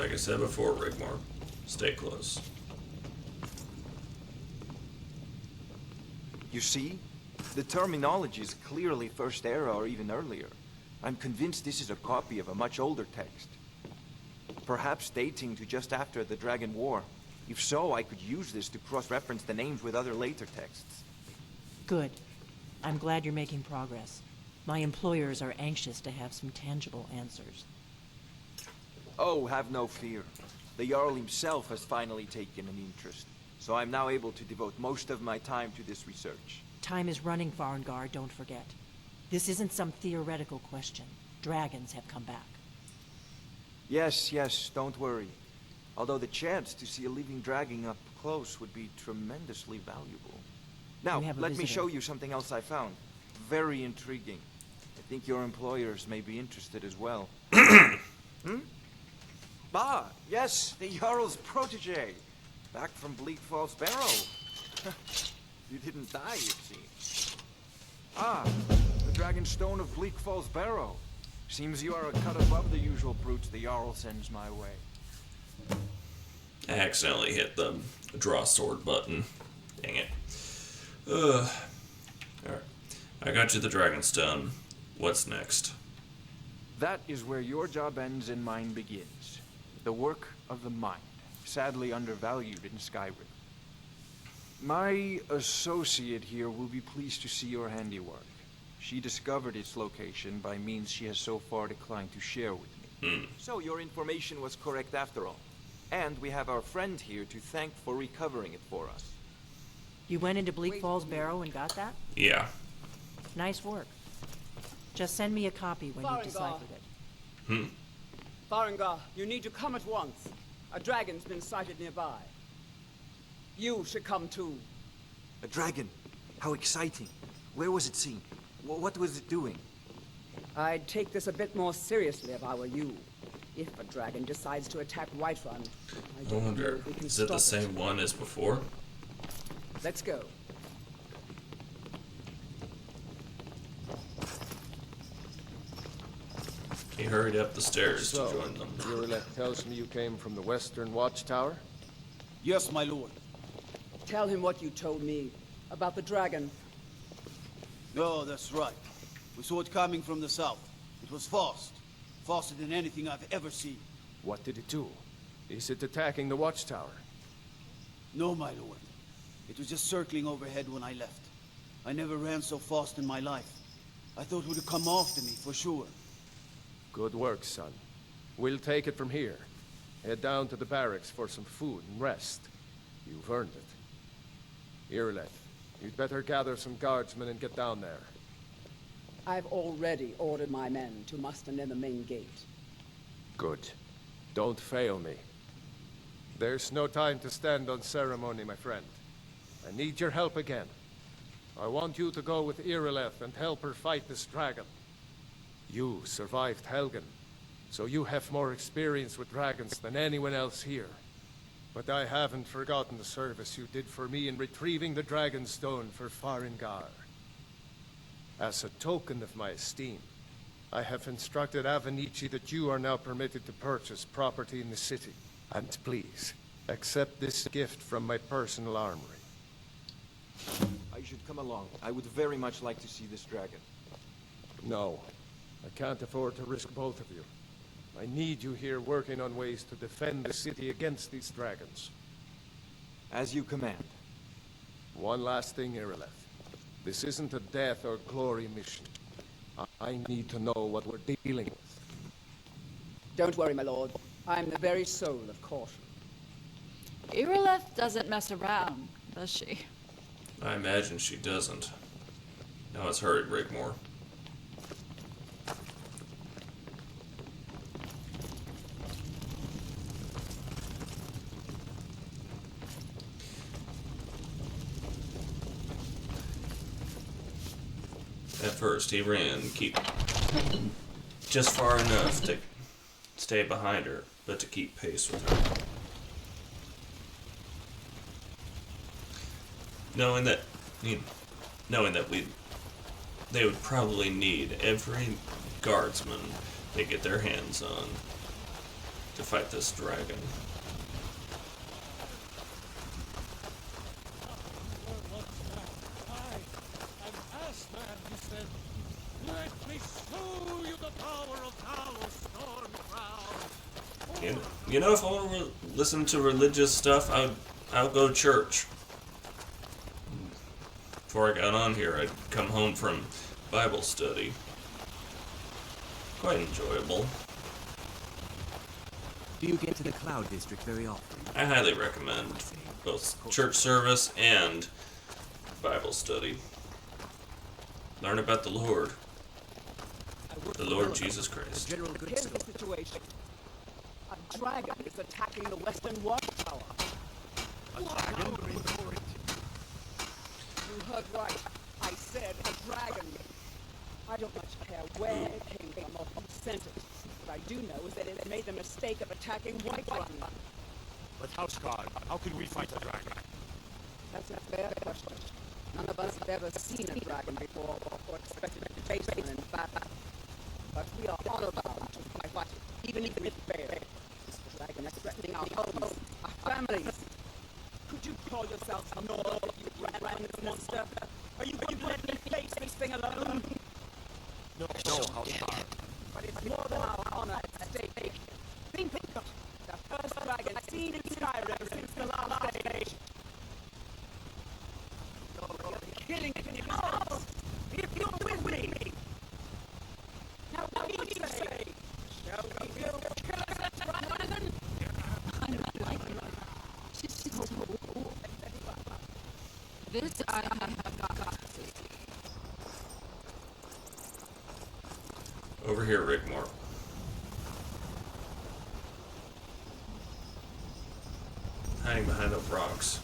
Like I said before, Rigmor, stay close. You see? The terminology is clearly First Era or even earlier. I'm convinced this is a copy of a much older text. Perhaps dating to just after the Dragon War. If so, I could use this to cross-reference the names with other later texts. Good. I'm glad you're making progress. My employers are anxious to have some tangible answers. Oh, have no fear. The Jarl himself has finally taken an interest, so I'm now able to devote most of my time to this research. Time is running, Farengar, don't forget. This isn't some theoretical question. Dragons have come back. Yes, don't worry. Although the chance to see a living dragon up close would be tremendously valuable. Now, let me show you something else I found. Very intriguing. I think your employers may be interested as well. Ah, yes, the Jarl's protege. Back from Bleak Falls Barrow. You didn't die, it seems. Ah, the Dragon Stone of Bleak Falls Barrow. Seems you are a cut above the usual brutes the Jarl sends my way. I accidentally hit the draw sword button. Dang it. Alright. I got you the Dragonstone. What's next? That is where your job ends and mine begins. The work of the mind, sadly undervalued in Skyrim. My associate here will be pleased to see your handiwork. She discovered its location by means she has so far declined to share with me. So your information was correct after all. And we have our friend here to thank for recovering it for us. You went into Bleak Falls Barrow and got that? Yeah. Nice work. Just send me a copy when you've deciphered it. Farengar, you need to come at once. A dragon's been sighted nearby. You should come too. A dragon? How exciting. Where was it seen? What was it doing? I'd take this a bit more seriously if I were you. If a dragon decides to attack Whiterun, I I don't know wonder, if we can is it the stop same one as before? Let's go. He hurried up the stairs So, to join them. Irileth tells me you came from the Western Watchtower? Yes, my lord. Tell him what you told me about the dragon. Oh, that's right. We saw it coming from the south. It was fast. Faster than anything I've ever seen. What did it do? Is it attacking the Watchtower? No, my lord. It was just circling overhead when I left. I never ran so fast in my life. I thought it would come after me, for sure. Good work, son. We'll take it from here. Head down to the barracks for some food and rest. You've earned it. Irileth, you'd better gather some guardsmen and get down there. I've already ordered my men to muster near the main gate. Good. Don't fail me. There's no time to stand on ceremony, my friend. I need your help again. I want you to go with Irileth and help her fight this dragon. You survived Helgen, so you have more experience with dragons than anyone else here. But I haven't forgotten the service you did for me in retrieving the Dragonstone for Farengar. As a token of my esteem, I have instructed Avenici that you are now permitted to purchase property in the city. And please, accept this gift from my personal armory. I should come along. I would very much like to see this dragon. No, I can't afford to risk both of you. I need you here working on ways to defend the city against these dragons. As you command. One last thing, Irileth. This isn't a death or glory mission. I need to know what we're dealing with. Don't worry, my lord. I'm the very soul of caution. Irileth doesn't mess around, does she? I imagine she doesn't. Now it's hurried, Rigmor. At first, he ran, keep just far enough to stay behind her, but to keep pace with her. Knowing that they would probably need every guardsman they get their hands on to fight this dragon. You know, if I want to listen to religious stuff, I'll go to church. Before I got on here, I'd come home from Bible study. Quite enjoyable. Do you get to the Cloud District very often? I highly recommend both church service and Bible study. Learn about the Lord. The Lord Jesus Christ. General good Here's the situation. A dragon is attacking the western watchtower. You heard right. I said a dragon. I don't much care where it came from or who sent it. What I do know is that it made the mistake of attacking Whiterun. But Houseguard, how can we fight a dragon? That's a fair question. None of us have ever seen a dragon before or expected to face one in battle. But we are honor-bound to fight it, even if it fails. This dragon is threatening our homes, our families. Could you call yourselves Nord if you ran this monster? Are you going to let me face this thing alone? No, Houseguard. But it's more than our honor at stake. Think of it. The first dragon seen in Skyrim since the last age. You're killing it in your house. If you're with me. Now what do you say? Shall we go kill us that dragon? I'm not like her. She's so cool. This I have got to see. Over here, Rigmor. Hiding behind the rocks.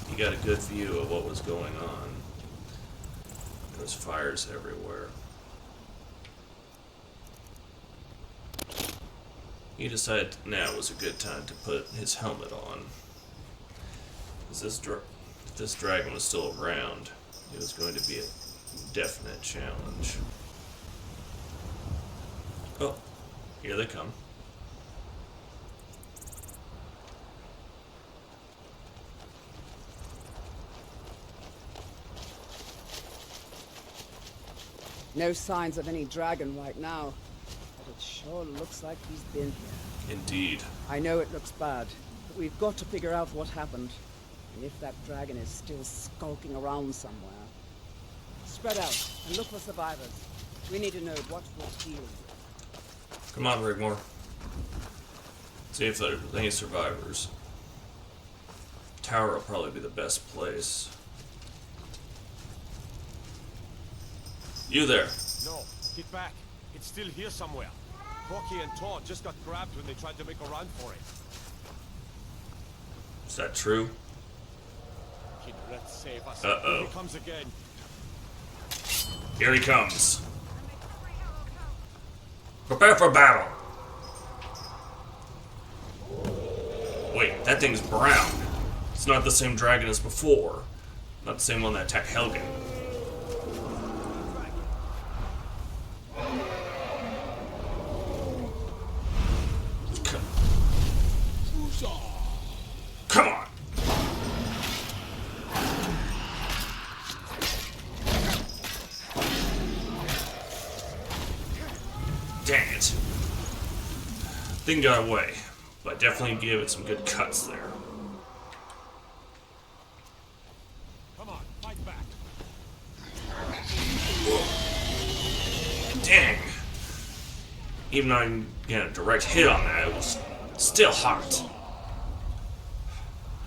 You got a good view of what was going on. There was fires everywhere. He decided now was a good time to put his helmet on. If this dragon was still around, it was going to be a definite challenge. Oh, here they come. No signs of any dragon right now, but it sure looks like he's been here. Indeed. I know it looks bad, but we've got to figure out what happened, and if that dragon is still skulking around somewhere. Spread out and look for survivors. We need to know what we're dealing with. Come on, Rigmor. See if there's any survivors. Tower will probably be the best place. You there? No, get back. It's still here somewhere. Rocky and Todd just got grabbed when they tried to make a run for it. Is that true? Let's save us. Uh-oh. Here he comes again. Here he comes. Prepare for battle. Wait, that thing's brown. It's not the same dragon as before. Not the same one that attacked Helgen. Come on! Dang it. Thing got away, but definitely gave it some good cuts there. Come on, fight back. Dang. Even though I didn't get a direct hit on that, it was still hot.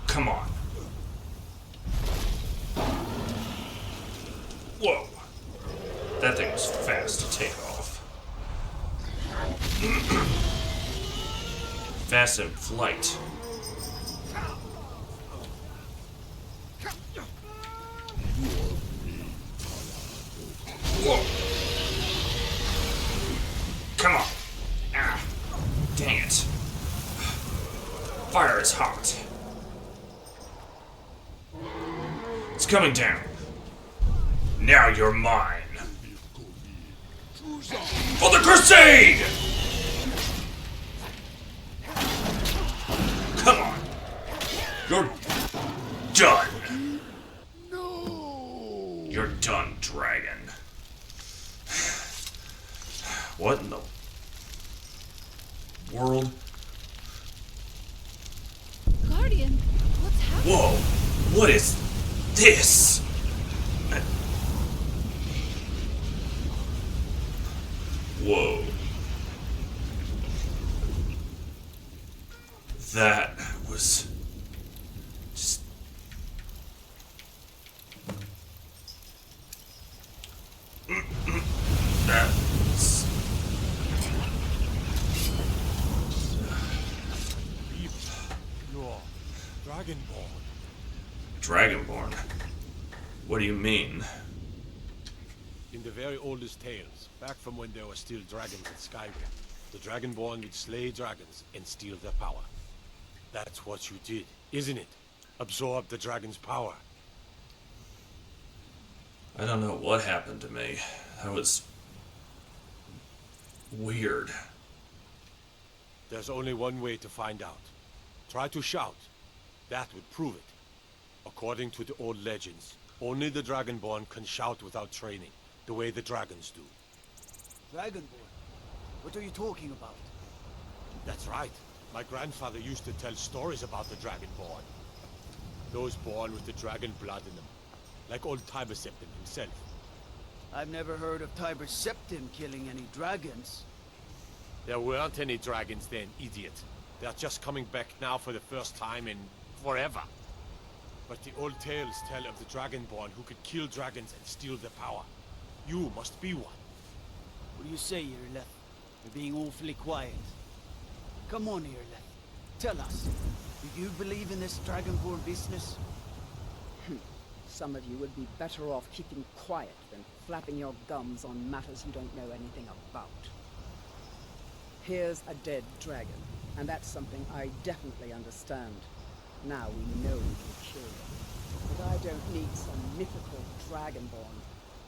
Come on. Whoa. That thing was fast to take off. Fast in flight. Whoa. Come on. Ah. Dang it. Fire is hot. It's coming down. Now you're mine. For the Crusade! What in the world? Guardian, what's happening? Whoa! What is this? Whoa. That was just... That was... You're Dragonborn. Dragonborn? What do you mean? In the very oldest tales, back from when there were still dragons in Skyrim, the Dragonborn would slay dragons and steal their power. That's what you did, isn't it? Absorb the dragon's power. I don't know what happened to me. That was... weird. There's only one way to find out. Try to shout. That would prove it. According to the old legends, only the Dragonborn can shout without training, the way the dragons do. Dragonborn? What are you talking about? That's right. My grandfather used to tell stories about the Dragonborn. Those born with the dragon blood in them. Like old Tiber Septim himself. I've never heard of Tiber Septim killing any dragons. There weren't any dragons then, idiot. They're just coming back now for the first time in forever. But the old tales tell of the Dragonborn who could kill dragons and steal their power. You must be one. What do you say, Irileth? You're being awfully quiet. Come on, Irileth. Tell us. Do you believe in this Dragonborn business? Some of you would be better off keeping quiet than flapping your gums on matters you don't know anything about. Here's a dead dragon, and that's something I definitely understand. Now we know we can kill them. But I don't need some mythical dragonborn.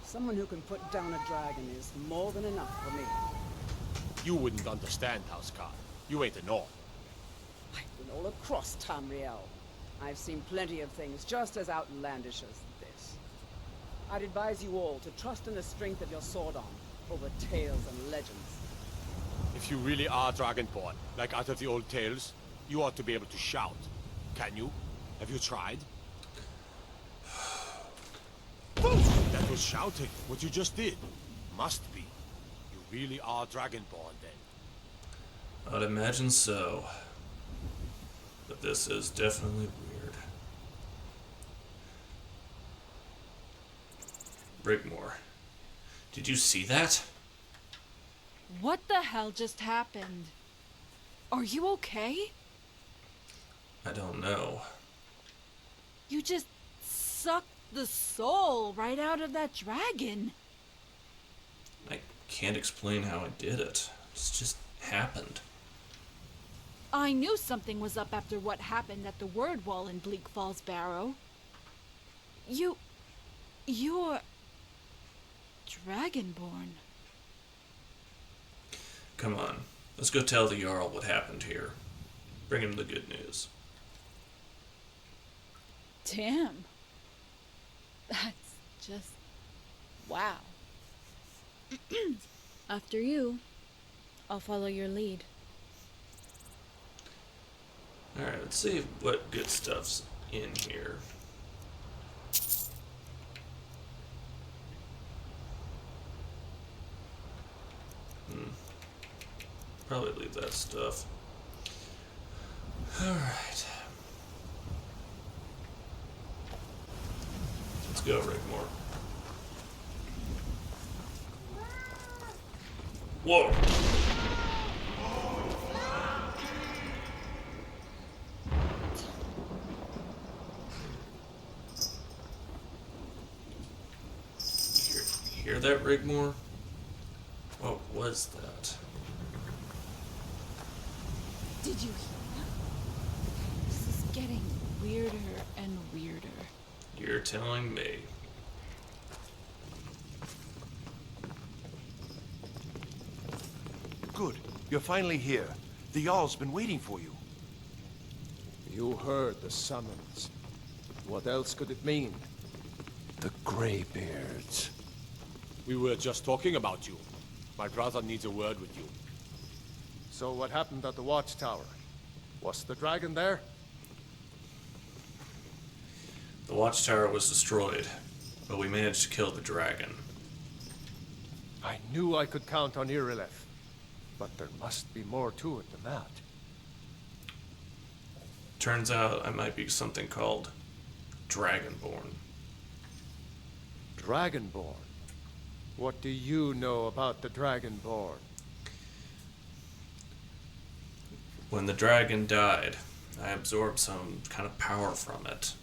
Someone who can put down a dragon is more than enough for me. You wouldn't understand, Housecar. You ain't a North. I've been all across Tamriel. I've seen plenty of things just as outlandish as this. I'd advise you all to trust in the strength of your sword arm over tales and legends. If you really are Dragonborn, like out of the old tales, you ought to be able to shout. Can you? Have you tried? That was shouting, what you just did. Must be. You really are Dragonborn, then. I'd imagine so. But this is definitely weird. Rigmor, did you see that? What the hell just happened? Are you okay? I don't know. You just sucked the soul right out of that dragon. I can't explain how I did it. It's just happened. I knew something was up after what happened at the Word Wall in Bleak Falls Barrow. You're Dragonborn. Come on, let's go tell the Jarl what happened here. Bring him the good news. Damn. That's just... wow. After you, I'll follow your lead. Alright, let's see what good stuff's in here. Probably leave that stuff. Alright. Let's go, Rigmor. Whoa! Hear that, Rigmor? What was that? Did you hear that? This is getting weirder and weirder. You're telling me. Good. You're finally here. The Jarl's been waiting for you. You heard the summons. What else could it mean? The Greybeards. We were just talking about you. My brother needs a word with you. So what happened at the watchtower? Was the dragon there? The watchtower was destroyed, but we managed to kill the dragon. I knew I could count on Irileth, but there must be more to it than that. Turns out I might be something called Dragonborn. Dragonborn? What do you know about the Dragonborn? When the dragon died, I absorbed some kind of power from it.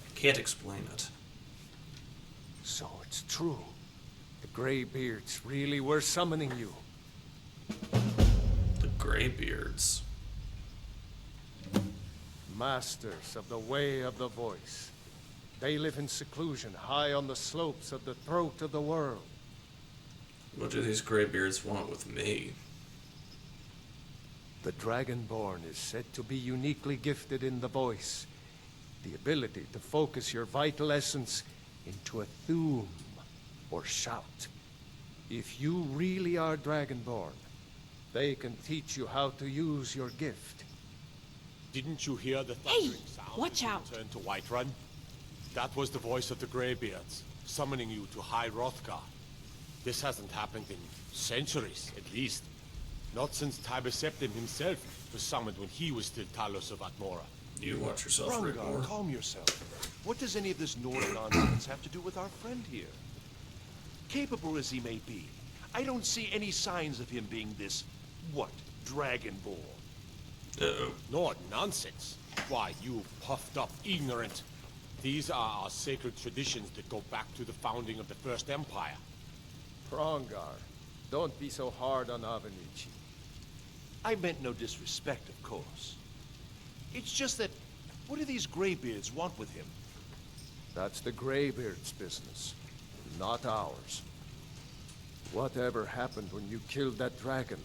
I can't explain it. So it's true. The Greybeards really were summoning you. The Greybeards. Masters of the Way of the Voice. They live in seclusion, high on the slopes of the throat of the world. What do these Greybeards want with me? The Dragonborn is said to be uniquely gifted in the voice. The ability to focus your vital essence into a thume, or shout. If you really are Dragonborn, they can teach you how to use your gift. Didn't you hear the thundering sound watch as you out. returned to Whiterun? That was the voice of the Greybeards, summoning you to High Hrothgar. This hasn't happened in centuries, at least. Not since Tiber Septim himself was summoned when he was still Talos of Atmora. You watch yourself, Brungar, Rigmor. calm yourself. What does any of this Nord nonsense have to do with our friend here? Capable as he may be, I don't see any signs of him being this, what, Dragonborn. Uh-oh. Nord nonsense. Why, you puffed up ignorant. These are our sacred traditions that go back to the founding of the First Empire. Prongar, don't be so hard on Avenici. I meant no disrespect, of course. It's just that, what do these Greybeards want with him? That's the Greybeards' business, not ours. Whatever happened when you killed that dragon,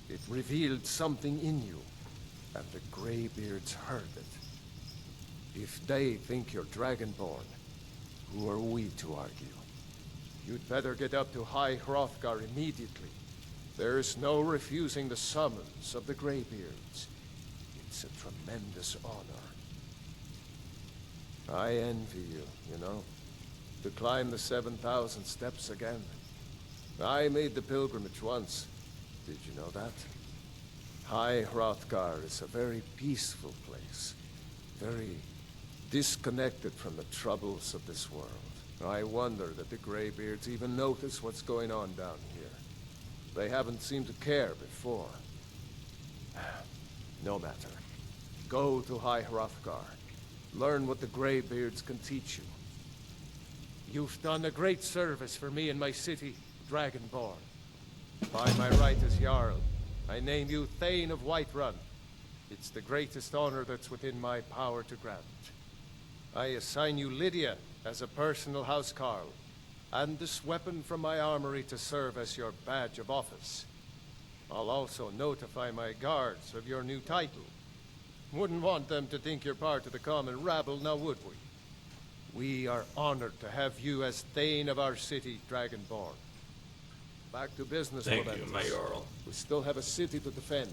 it revealed something in you, and the Greybeards heard it. If they think you're Dragonborn, who are we to argue? You'd better get up to High Hrothgar immediately. There's no refusing the summons of the Greybeards. It's a tremendous honor. I envy you, you know, to climb the 7,000 steps again. I made the pilgrimage once. Did you know that? High Hrothgar is a very peaceful place. Very disconnected from the troubles of this world. I wonder that the Greybeards even notice what's going on down here. They haven't seemed to care before. No matter. Go to High Hrothgar. Learn what the Greybeards can teach you. You've done a great service for me and my city, Dragonborn. By my right as Jarl, I name you Thane of Whiterun. It's the greatest honor that's within my power to grant. I assign you Lydia as a personal housecarl, and this weapon from my armory to serve as your badge of office. I'll also notify my guards of your new title. Wouldn't want them to think you're part of the common rabble, now would we? We are honored to have you as Thane of our city, Dragonborn. Back to business, Thank you, Moventus. my Jarl. We still have a city to defend.